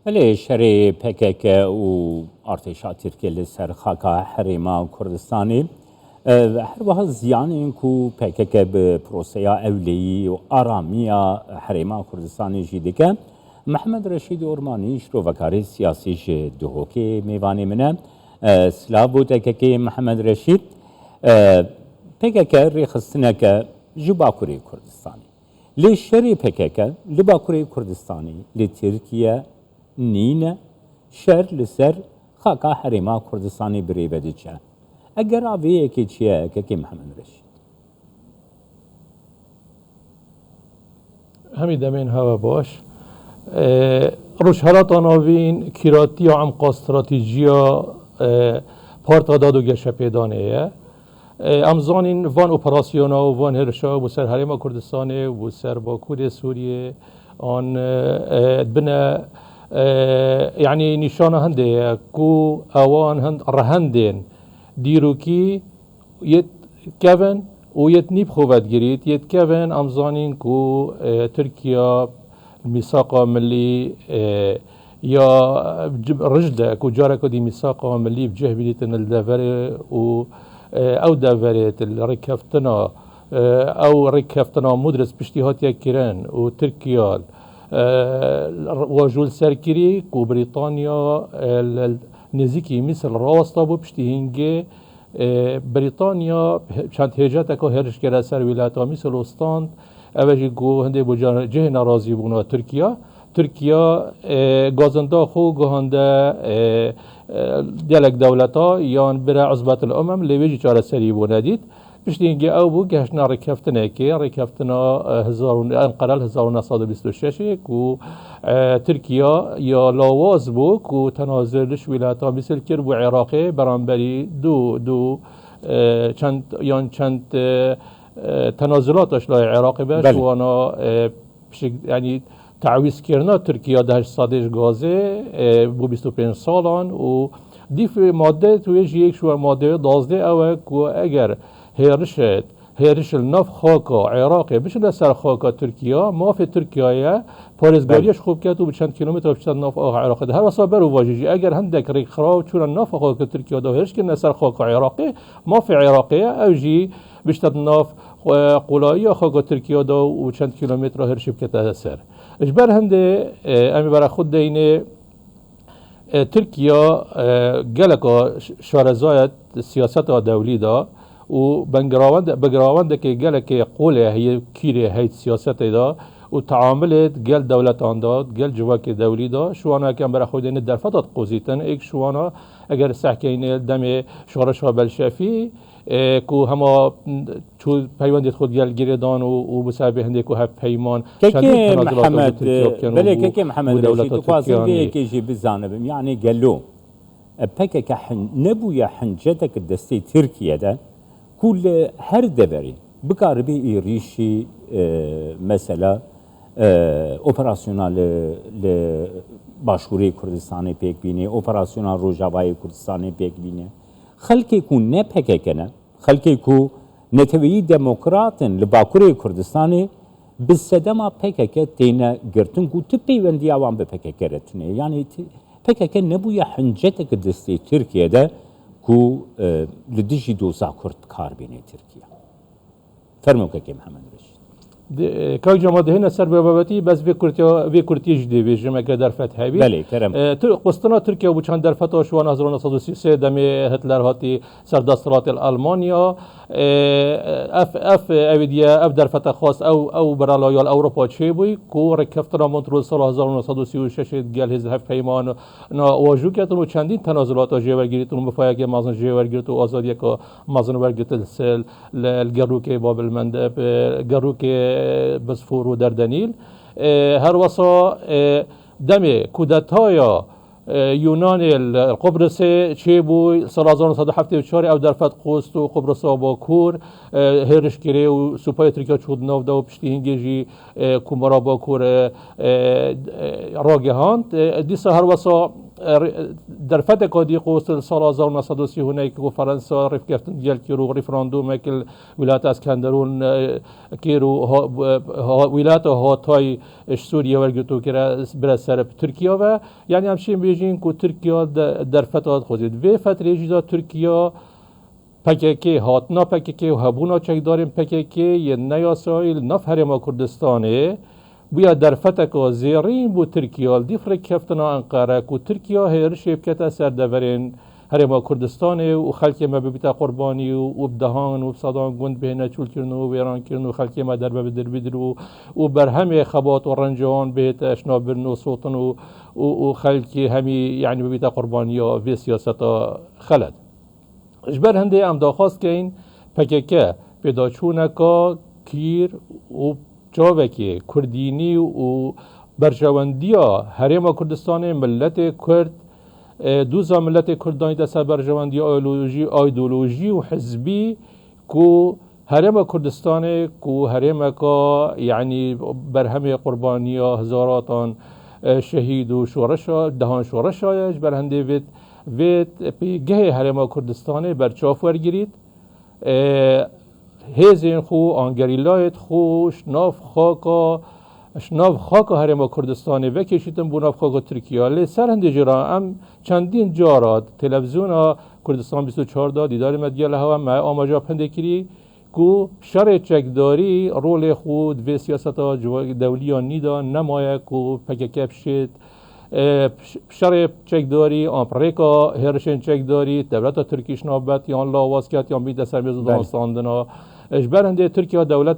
بله شری PKK و ارتشا ترکیه لسر خاکا حریما کردستانی هر وها زیان این کو PKK به پروسیا اولیی و آرامیا حریما کردستانی جیدکه محمد رشید اورمانی شروعکاری سیاسی دهوکی میوانی منه سلام بوده که محمد رشید PKK ریخستنه که جباکوری کردستانی لی شری PKK لباکوری کردستانی لی ترکیه نینه شر لسر خاکا حریما کردستانی بری بدیچه اگر آویه که چیه که محمد رشید همی دمین هوا باش روشهلات آناوین کراتی و عمق استراتیجیا پارت داد و گشه پیدانه امزانین وان اپراسیونا و وان هرشا و سر حریما کردستانی و سر باکور سوریه آن بنا يعني نشانه هنده كو اوان هند رهندين ديروكي يتكفن ويتنيب خوفات جريت يتكفن امزانين كو تركيا ميثاق ملي يا رجده كو جاركو دي ميثاق ملي بجه بيتن الدفر او دفرت الركفتنا او ركفتنا مدرس باشتهات يكيران وتركيا وجول سرکری کو بریتانیا نزدیکی مثل راستا بو پشتیهنگه بریتانیا چند هجت که هرش کرده سر ولایتا مثل استان اوجی گو هنده بو جه ناراضی بونا ترکیا گازنده خو گهنده دیالک دولتا یان برای عضبات الامم لیویجی چاره سری بو ندید پشتینگه او بو گهشنا رکفتنه که رکفتنا انقرال 1926 کو ترکیا یا لاواز بو کو تنازلش ولایتا مثل کرد و عراقی برانبری دو چند تنازلاتش لای عراقی باش و انا یعنی تعویض کردن ترکیه دهش سادش گازه بو 25 سالان و دیف ماده تویش یک شو ماده 12 او کو اگر هرش النف خاکا عراقی بشه سر خاکا ترکیه ما في ترکیه پارزگاریش خوب کرد و به چند کیلومتر بشه نف عراقی ده هر واسه برو واجی اگر هندک ریک خراب چون نف خاکا ترکیه ده هرش که سر خاکا عراقی ما في عراقی او جی بشه نف قلایی خاکا ترکیه ده و چند کیلومتر هرش بکته سر اجبر هنده امی برای خود دینه ترکیه گلکا شارزایت سیاست دولی ده و بگراوند که گل که قوله هی کیره هی سیاست دا و تعاملت گل دولت آن داد گل جواک دولی دا شوانا که برای خود این در فتات قوزیتن ایک شوانا اگر سحکین دم شورش ها بلشفی کو هما چو پیوندت خود گل گیردان و بسبب هنده کو هف پیمان که محمد بله که محمد رشید قاسم بیه که جی بزانبم یعنی گلو پکه که نبویا حنجتك دستی ترکیه ده كل هر دبري بقاربي يريشي مثلا اوبراسيونال باشوري كردستاني بيك بيني اوبراسيونال روجاواي كردستاني بيك بيني خلقي يكون نه PKK'ne خلقي يكون نتوي ديمقراطن لباكوري كردستاني بالسدما PKK تينا قرتن كو تبي وندي اوان به PKK رتني يعني PKK نبويا حنجتك دستي تركيا ده کو لدیجی دوزا کرد کار بینه ترکیه فرمو که محمد رشید که جماعت هنا سر بابتی بس وی کرتی جدی بیشتر که در فتح بی بله کرم قسطنا ترکیه و چند در فتح شوان 1933 دمی هتلر هاتی سر دستورات آلمانیا اف اویدیا اف در فتح خاص او برالایال اروپا چه بوی کو رکفتنا مونترول سال 1936 گل هز هفت پیمان نا واجو کردن و چندین تنازلات جیور گیریتون مفایا که مازن جیور گیرت و آزادی که مازن ورگیت السل الگروک باب المندب گروک بسفور و دردنیل هر واسا دم کودتایا یونان قبرس چه بوی سال 1974 او در فتح قوست و قبرس با کور هرش کره و سوپای ترکیه چود نو دو پشتی هنگیجی کومارا با کور راگهاند دیسا هر واسا در فتح کادی قوس سال 1930 هناك که فرانسا رف گفتن دیل کیرو رفراندوم که ولایت اسکندرون کیرو ولایت هاتای سوریه ورگتو کرا برا سر ترکیه و یعنی همچین بیجین که ترکیه در فتح خودید و فتره جدا ترکیه پککی هات نا پککی و هبونا چک داریم پککی یه نیاسایل نف هرما کردستانه بیا در فتک زیرین بو ترکیه دی فرق کفتنا انقره کو ترکیه هر شیب کتا سر دورین هرما کردستانه و خلک ما ببیتا قربانی و بدهان و صدان گند بهنه چول کرنو و ویران کرنو خلک ما در بدرو و بر همه خبات و رنجان بهت اشنا برنو صوتن و خلک همی یعنی ببیتا قربانی و سیاستا خلد اجبر هنده ام داخواست که این پککه پیدا چونکا کیر و چاوکی کردینی و برجواندی هرما کردستان ملت کرد دوزا ملت کردانی دست برجواندی ایدئولوژی و حزبی کو هرما کردستان کو هرما کا یعنی برهم قربانی هزاراتان شهید و شورشا دهان شورشایش برهنده وید پیگه هرما کردستان برچاف ورگیرید هزین خو آنگریلایت خو شناف خاکا هرما کردستان و کشیدن بو ناف خاکا ترکیه لی سر هنده جرا ام چندین جارات تلویزیون کردستان 24 دا دیدار مدیال هوا ما آماجا پنده کری کو شر چکداری رول خود و سیاست دولی نیدا نمایه کو پککپ شد شر چکداری آمریکا هرشن چکداری دولت ترکیش نابت یا لاواز کرد یا بید سر میز دانستاندنا اجبرنده ترکیه دولت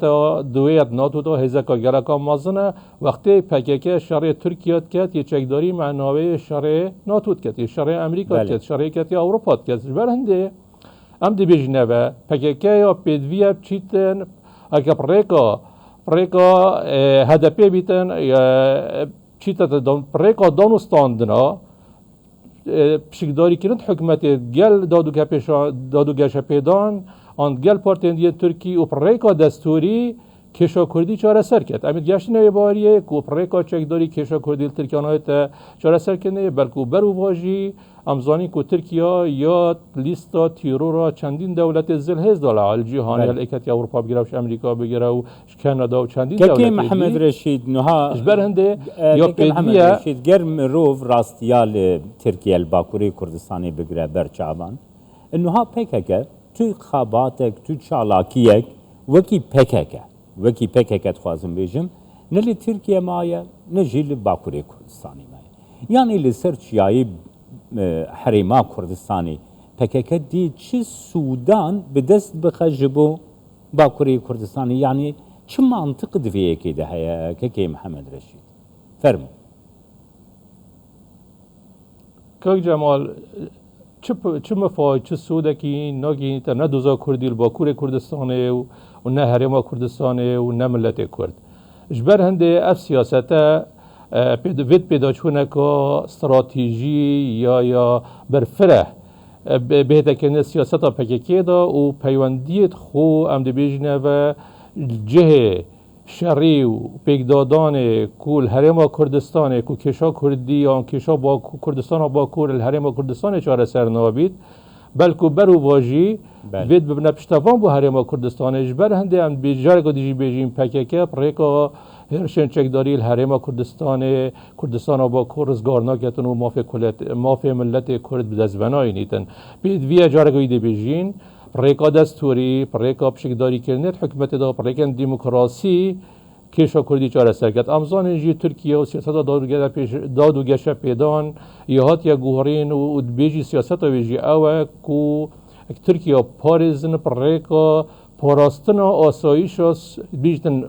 دویت ناتو تا هزکا گرکا مازنه وقتی پککه شر ترکیه کرد یه چکداری معناوی شر ناتو کرد یه شر امریکا کرد شر کرد یا اروپا کرد اجبرنده ام دی بجنه و پککه یا پیدویه چیتن اگه پریکا هدپی بیتن چیتا پریکا دانستاندنا پشکداری کردن حکومت گل دادو گش پیدان آن گل پارتندی ترکی و پریکا دستوری کشا کردی چاره سر کرد. امید گشت باریه که پریکا چکداری کشا کردی ترکیانایت چاره سر کنه بلکه برو واجی امزانی که ترکیه یا لیستا تیرورا چندین دولت زلهز داله الجهانی الاکت اروپا بگیره و امریکا بگیره و کانادا و چندین دولت که محمد رشید نها اجبرنده یا محمد رشید گرم روف راستیال ترکیه الباکوری کردستانی بگیره برچابان نها پککه توی خاباتک توی چالاکیک وکی پککه خوازم بیجم نلی ترکیه مایه نجیل باکوری کردستانی مایه یعنی لسر چیایی حریما کردستانی پککه دی چی سودان به دست بخجبو باکوری کردستانی یعنی چه منطق دویه که ده هیا که محمد رشید فرمو که جمال چه مفاید چه سوده که ناگی تا نه دوزا کردی باکور کردستانه و نه حریما کردستانه و نه ملت کرد اجبر هنده اف سیاسته وید پیدا چونه که استراتیجی یا برفره بهده که سیاستا پکیکی دا و پیوندیت خو ام دی بیجنه و جه شری و پیگدادان کول هرما کردستان کو کشا کردی یا کشا با کردستان با کول هرما کردستان چاره سر نابید بلکه برو واجی وید ببنه پشتوان بو هرما کردستان اجبر هنده ام بیجار دیجی بیجیم پکیکی پریکا هرشن چکداری الهرما کردستان با کرزگارنا کتن و مافی ملت کرد بدزبنای نیتن بید وی جارگوی دی بیجین پریکا دستوری پریکا پشکداری کرنت حکمت دا پریکا دیموکراسی کشا کردی چاره سرکت امزان انجی ترکیه و سیاست دادو گشه پیدان یهات یا گوهرین و بیجی سیاست ویجی اوه کو ترکیه پاریزن پریکا پاراستنا آسایش بیشتن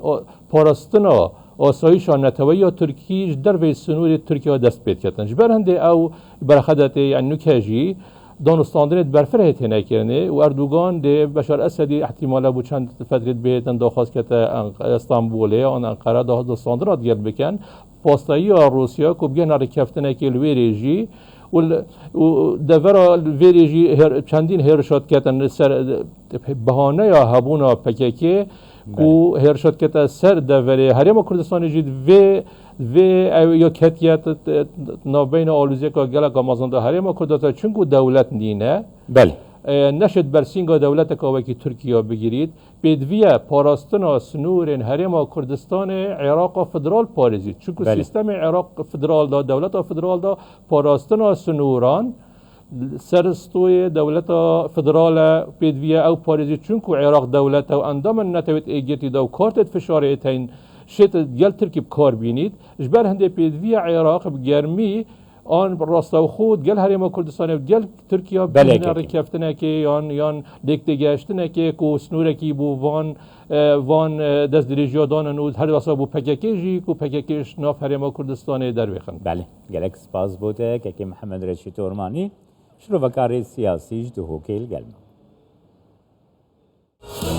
پاراستنا آسایش نتوی ترکیش در وی سنور ترکیه دست پید کردن جبرنده او برخدت یعنی نکجی دانستاندنت برفره تنه کرنه و اردوغان ده بشار اسدی احتمالا بو چند فترت بیتن داخواست کت استانبوله آن انقره دانستاندنات گرد بکن پاستایی روسیا که بگه نرکفتنه که الوی ریجی و دورا ویریجی چندین هرشات کتن سر بهانه یا هبونا پکیکی کو هرشت کتا سر دوری هریم کردستان جید و یا کتیت نابین آلوزی که گله که مازنده هریم کردستان چونکو دولت نینه بله نشد برسینگا دولت که ترکیه بگیرید بدویه پاراستنا سنورین هریم کردستان عراق فدرال پارزید چونکو سیستم عراق فدرال دا دولت فدرال دا پاراستنا سنوران سرستوی دولت فدرال بدویه او پارزید چونکو عراق دولت و اندام نتوید ایگیتی دا و کارتت فشار ایتین شت گل ترکیب کار بینید جبر هنده بدویه عراق بگرمی آن راستا خود گل هریم کردستان گل ترکیه بین رکفتنه که یان دکته گشتنه که کو سنوره کی بو وان دست دریجیا دانن و هر واسه بو پککی جی کو پککیش ناف هریم کردستان در بخن بله گلک سپاس بوده که محمد رشید تورمانی شروع وکاری سیاسیش دو هوکیل گلم